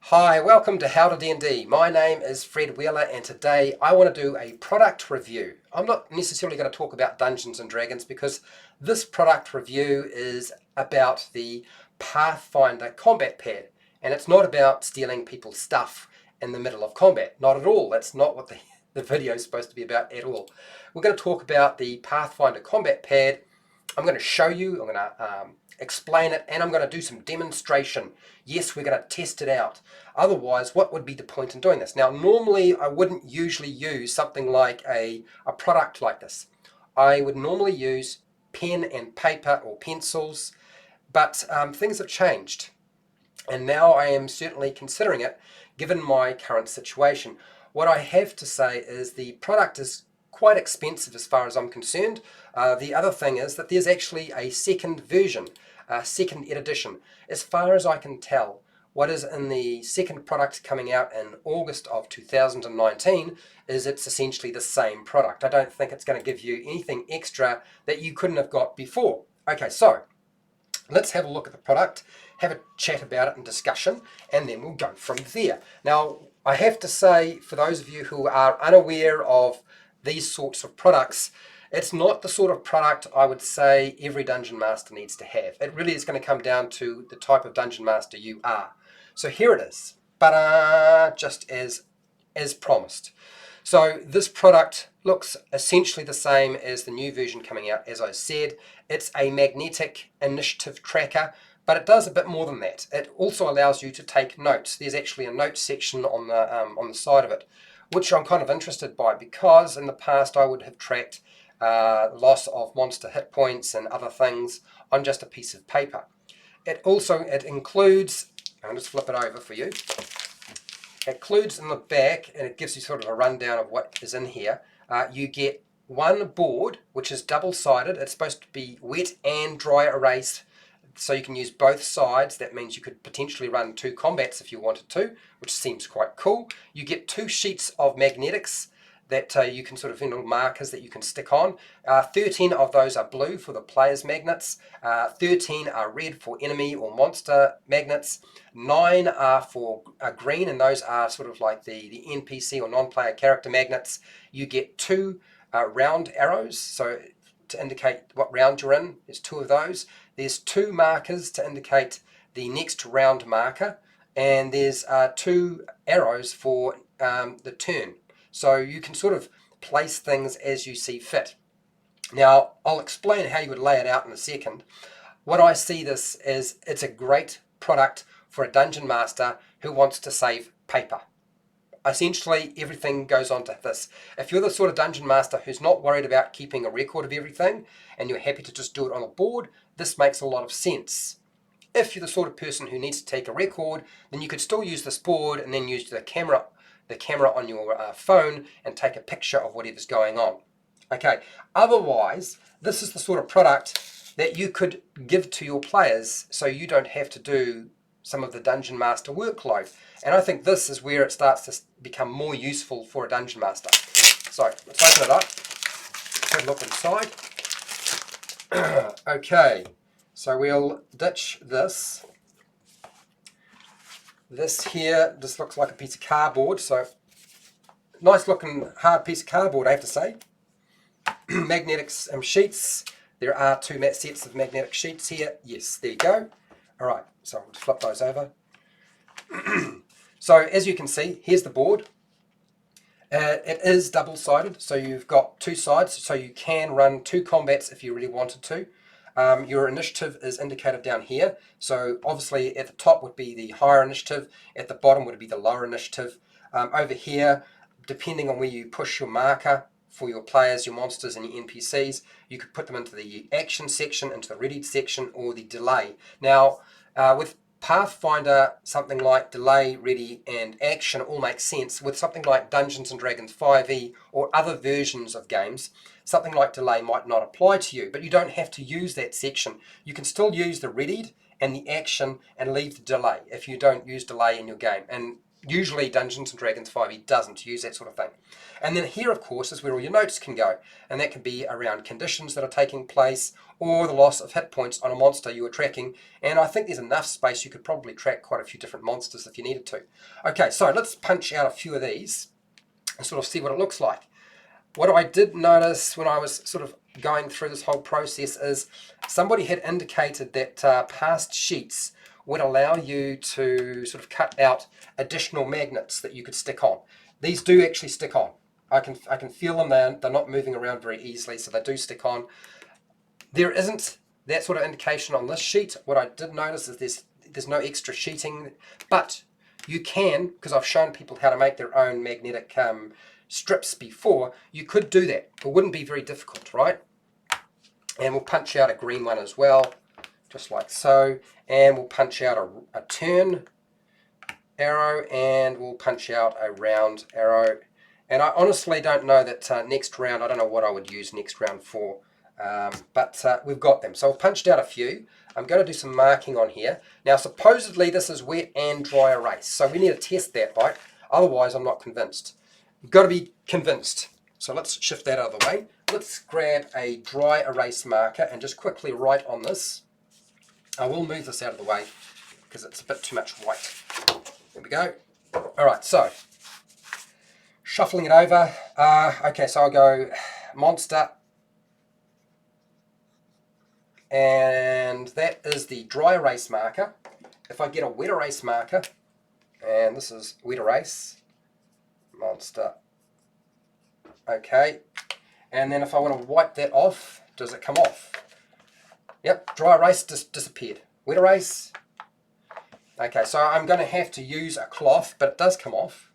Hi, welcome to HowtoDandD. My name is Fred Wheeler and today I want to do a product review. I'm not necessarily going to talk about Dungeons and Dragons because this product review is about the Pathfinder combat pad, and it's not about stealing people's stuff in the middle of combat. Not at all. That's not what the video is supposed to be about at all. We're going to talk about the Pathfinder combat pad. I'm going to show you, I'm going to explain it, and I'm going to do some demonstration. Yes, we're going to test it out. Otherwise, what would be the point in doing this? Now, normally I wouldn't usually use something like a product like this. I would normally use pen and paper or pencils, but things have changed. And now I am certainly considering it, given my current situation. What I have to say is the product is quite expensive as far as I'm concerned. The other thing is that there's actually a second version, a second edition. As far as I can tell, what is in the second product coming out in August of 2019 is it's essentially the same product. I don't think it's going to give you anything extra that you couldn't have got before. Okay, so let's have a look at the product, have a chat about it and discussion, and then we'll go from there. Now, I have to say, for those of you who are unaware of these sorts of products, it's not the sort of product I would say every Dungeon Master needs to have. It really is going to come down to the type of Dungeon Master you are. So here it is, but just as promised. So this product looks essentially the same as the new version coming out. As I said, it's a magnetic initiative tracker, but it does a bit more than that. It also allows you to take notes. There's actually a notes section on the side of it, which I'm kind of interested by because in the past I would have tracked loss of monster hit points and other things on just a piece of paper. It includes, I'll just flip it over for you. It includes in the back, and it gives you sort of a rundown of what is in here. You get one board, which is double-sided. It's supposed to be wet and dry erase, so you can use both sides. That means you could potentially run 2 combats if you wanted to, which seems quite cool. You get 2 sheets of magnetics that you can sort of, markers that you can stick on. 13 of those are blue for the player's magnets. 13 are red for enemy or monster magnets. 9 are for green, and those are sort of like the NPC or non-player character magnets. You get 2 round arrows, so to indicate what round you're in. There's 2 of those. There's 2 markers to indicate the next round marker, and there's 2 arrows for the turn. So you can sort of place things as you see fit. Now, I'll explain how you would lay it out in a second. What I see this as, it's a great product for a Dungeon Master who wants to save paper. Essentially, everything goes onto this. If you're the sort of Dungeon Master who's not worried about keeping a record of everything and you're happy to just do it on a board, this makes a lot of sense. If you're the sort of person who needs to take a record, then you could still use this board and then use the camera on your phone and take a picture of whatever's going on. Okay, otherwise, this is the sort of product that you could give to your players so you don't have to do some of the Dungeon Master workload. And I think this is where it starts to become more useful for a Dungeon Master. So, let's open it up. Have a look inside. Okay, so we'll ditch this. This here just looks like a piece of cardboard, so nice looking hard piece of cardboard, I have to say. Magnetics sheets. There are 2 sets of magnetic sheets here. Yes, there you go. Alright, so I'll just flip those over. So as you can see, here's the board. It is double-sided, so you've got 2 sides, so you can run 2 combats if you really wanted to. Your initiative is indicated down here, so obviously at the top would be the higher initiative, at the bottom would be the lower initiative. Over here, depending on where you push your marker for your players, your monsters and your NPCs, you could put them into the action section, into the readied section, or the delay. Now, with Pathfinder, something like delay, ready, and action all makes sense. With something like Dungeons and Dragons 5e or other versions of games, something like delay might not apply to you, but you don't have to use that section. You can still use the readied and the action and leave the delay if you don't use delay in your game. And Usually Dungeons and Dragons 5e doesn't use that sort of thing. And then here, of course, is where all your notes can go. And that can be around conditions that are taking place or the loss of hit points on a monster you were tracking. And I think there's enough space you could probably track quite a few different monsters if you needed to. Okay, so let's punch out a few of these and sort of see what it looks like. What I did notice when I was sort of going through this whole process is somebody had indicated that past sheets would allow you to sort of cut out additional magnets that you could stick on. These do actually stick on. I can feel them. They're not moving around very easily, so they do stick on. There isn't that sort of indication on this sheet. What I did notice is there's no extra sheeting, but you can, because I've shown people how to make their own magnetic strips before, you could do that. It wouldn't be very difficult, right? And we'll punch out a green one as well, just like so. And we'll punch out a turn arrow, and we'll punch out a round arrow. And I honestly don't know that next round, I don't know what I would use next round for, but we've got them. So I've punched out a few. I'm going to do some marking on here. Now supposedly this is wet and dry erase, so we need to test that, right? Otherwise I'm not convinced. You've got to be convinced. So let's shift that out of the way. Let's grab a dry erase marker and just quickly write on this. I will move this out of the way because it's a bit too much white. There we go. Alright, so shuffling it over. Okay, so I'll go monster. And that is the dry erase marker. If I get a wet erase marker, and this is wet erase, monster. Okay, and then if I want to wipe that off, does it come off? Yep, dry erase just disappeared. Wet erase. Okay, so I'm going to have to use a cloth, but it does come off.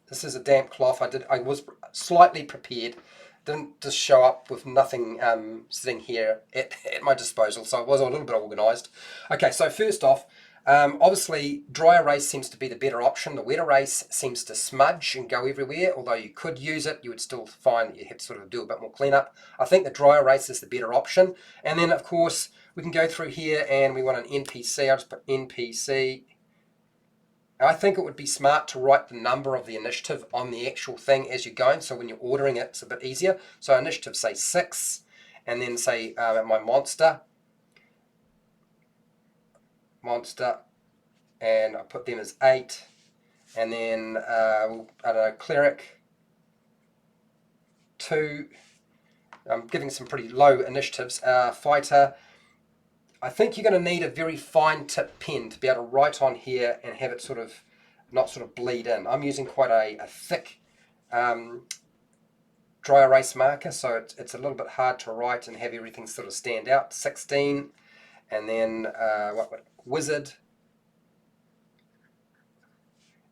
This is a damp cloth. I was slightly prepared. Didn't just show up with nothing sitting here at my disposal, so I was a little bit organised. Okay, so first off, obviously dry erase seems to be the better option. The wet erase seems to smudge and go everywhere. Although you could use it, you would still find that you have to sort of do a bit more cleanup. I think the dry erase is the better option. And then of course we can go through here and we want an NPC. I'll just put NPC. I think it would be smart to write the number of the initiative on the actual thing as you're going, so when you're ordering it, it's a bit easier. So initiative, say 6, and then say my monster, and I put them as 8, and then, I don't know, cleric, 2, I'm giving some pretty low initiatives, fighter. I think you're going to need a very fine tip pen to be able to write on here and have it sort of not sort of bleed in. I'm using quite a thick dry erase marker, so it's a little bit hard to write and have everything sort of stand out. 16, and then wizard,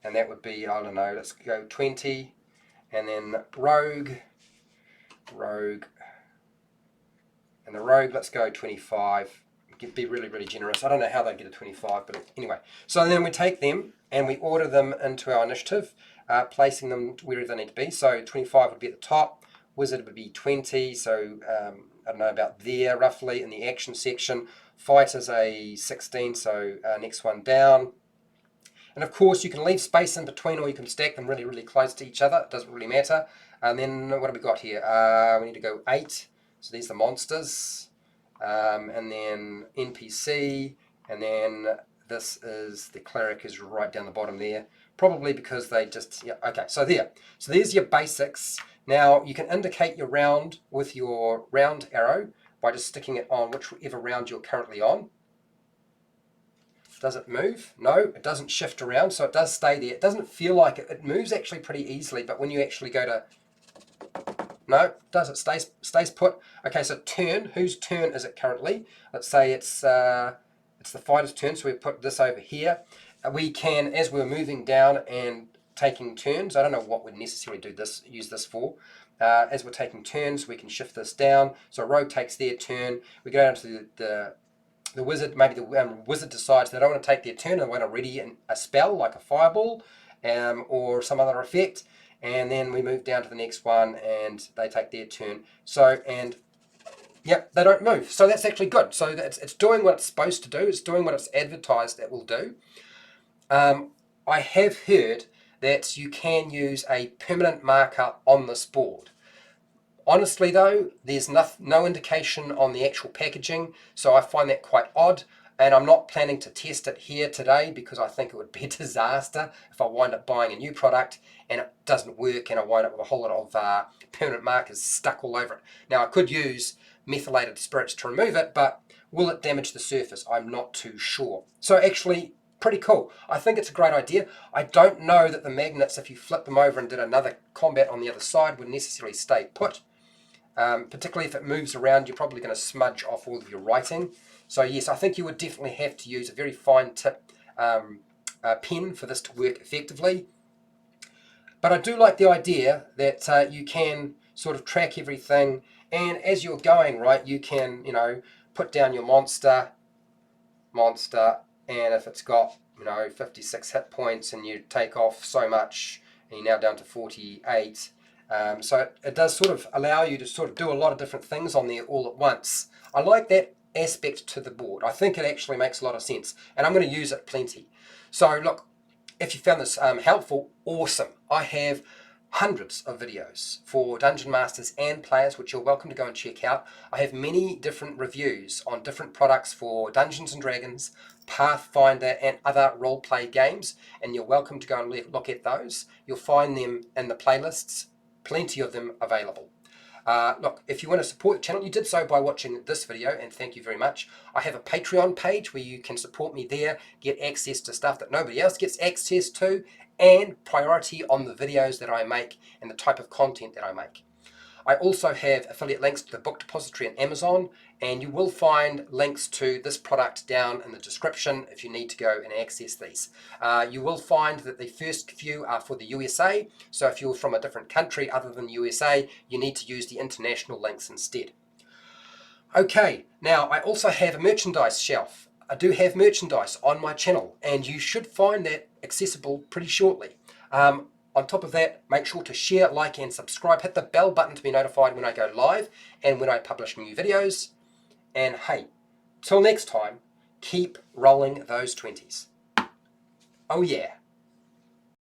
and that would be, I don't know, let's go 20, and then rogue, and the rogue, let's go 25. Be really, really generous. I don't know how they get a 25, but anyway. So then we take them and we order them into our initiative, placing them wherever they need to be. So 25 would be at the top, wizard would be 20, so I don't know, about there roughly in the action section. Fighter's a 16, so next one down. And of course you can leave space in between or you can stack them really, really close to each other. It doesn't really matter. And then what have we got here? We need to go 8. So these are the monsters. And then NPC, and then this is the cleric is right down the bottom there, probably because they just, yeah, okay, so there's your basics. Now you can indicate your round with your round arrow by just sticking it on whichever round you're currently on. Does it move? No, it doesn't shift around, so it does stay there. It doesn't feel like it. It moves actually pretty easily, but when you actually go to, no, it does. It stays put. Okay, so turn. Whose turn is it currently? Let's say it's the fighter's turn, so we put this over here. We can, as we're moving down and taking turns, I don't know what we'd necessarily use this for. As we're taking turns, we can shift this down. So rogue takes their turn. We go down to the wizard. Maybe the wizard decides they don't want to take their turn and they want to ready a spell like a fireball or some other effect. And then we move down to the next one and they take their turn. So, and yep, they don't move. So that's actually good. So it's doing what it's supposed to do. It's doing what it's advertised it will do. I have heard that you can use a permanent marker on this board. Honestly though, there's no indication on the actual packaging, so I find that quite odd, and I'm not planning to test it here today because I think it would be a disaster if I wind up buying a new product and it doesn't work and I wind up with a whole lot of permanent markers stuck all over it. Now I could use methylated spirits to remove it, but will it damage the surface? I'm not too sure. So actually, pretty cool. I think it's a great idea. I don't know that the magnets, if you flip them over and did another combat on the other side, would necessarily stay put. Particularly if it moves around, you're probably going to smudge off all of your writing. So yes, I think you would definitely have to use a very fine tip pen for this to work effectively. But I do like the idea that you can sort of track everything, and as you're going, right, you can, put down your monster, and if it's got, 56 hit points and you take off so much, and you're now down to 48, so it does sort of allow you to sort of do a lot of different things on there all at once. I like that aspect to the board. I think it actually makes a lot of sense, and I'm going to use it plenty. So look, if you found this helpful, awesome. I have hundreds of videos for Dungeon Masters and players, which you're welcome to go and check out. I have many different reviews on different products for Dungeons & Dragons, Pathfinder, and other role-play games, and you're welcome to go and look at those. You'll find them in the playlists, plenty of them available. Look, if you want to support the channel, you did so by watching this video, and thank you very much. I have a Patreon page where you can support me there, get access to stuff that nobody else gets access to, and priority on the videos that I make and the type of content that I make. I also have affiliate links to the book depository and Amazon, and you will find links to this product down in the description if you need to go and access these. You will find that the first few are for the USA, so if you're from a different country other than the USA, you need to use the international links instead. Okay, now I also have a merchandise shelf. I do have merchandise on my channel, and you should find that accessible pretty shortly. On top of that, make sure to share, like, and subscribe. Hit the bell button to be notified when I go live and when I publish new videos. And hey, till next time, keep rolling those 20s. Oh yeah.